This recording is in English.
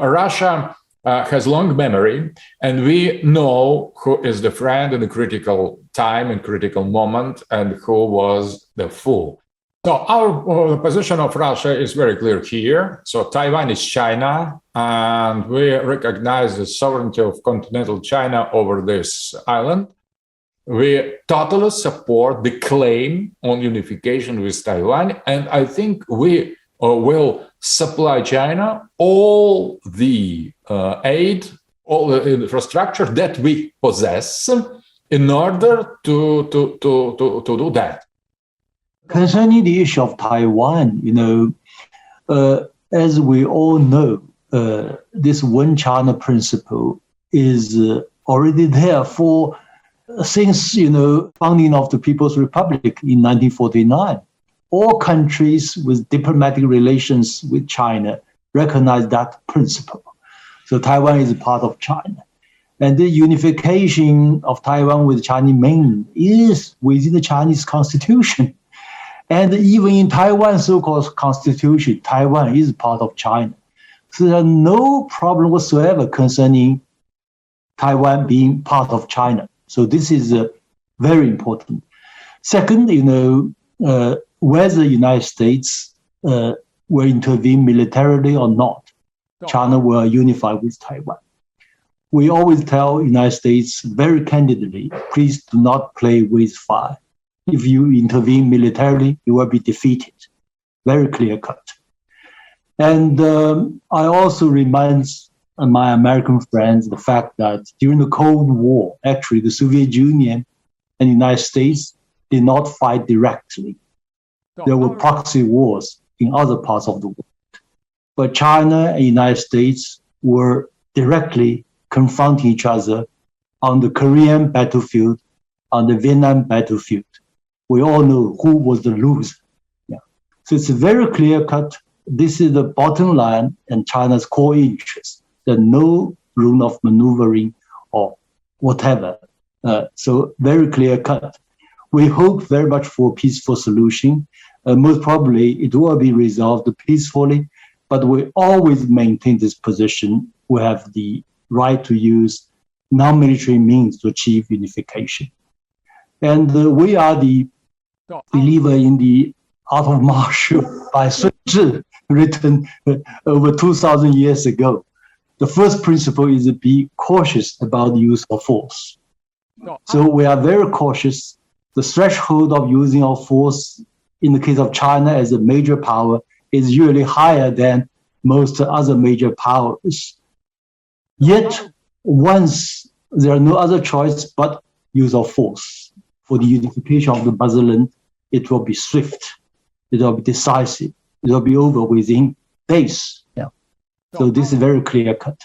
Russia has long memory, and we know who is the friend in the critical time and critical moment, and who was the fool. So our position of Russia is very clear here. So Taiwan is China, and we recognize the sovereignty of continental China over this island. We totally support the claim on unification with Taiwan, and I think we will supply China all the aid, all the infrastructure that we possess in order to do that. Concerning the issue of Taiwan, as we all know, this one China principle is already there since founding of the People's Republic in 1949. All countries with diplomatic relations with China recognize that principle. So Taiwan is a part of China. And the unification of Taiwan with Chinese mainland is within the Chinese constitution. And even in Taiwan's so-called constitution, Taiwan is part of China. So there's no problem whatsoever concerning Taiwan being part of China. So this is very important. Second, whether the United States will intervene militarily or not, China will unify with Taiwan. We always tell the United States very candidly, please do not play with fire. If you intervene militarily, you will be defeated. Very clear cut. And I also remind my American friends the fact that during the Cold War, actually the Soviet Union and the United States did not fight directly. There were proxy wars in other parts of the world. But China and the United States were directly confronting each other on the Korean battlefield, on the Vietnam battlefield. We all know who was the loser. Yeah. So it's very clear cut. This is the bottom line and China's core interest. There's no room of maneuvering or whatever. So very clear cut. We hope very much for a peaceful solution. Most probably it will be resolved peacefully, but we always maintain this position. We have the right to use non-military means to achieve unification. And we are the believer in the art of martial by Sun Tzu, written over 2,000 years ago. The first principle is to be cautious about the use of force. So we are very cautious. The threshold of using of force in the case of China as a major power is usually higher than most other major powers. Yet, once there are no other choice but use of force for the unification of the motherland, it will be swift, it will be decisive, it will be over within days. Yeah. So this is very clear cut.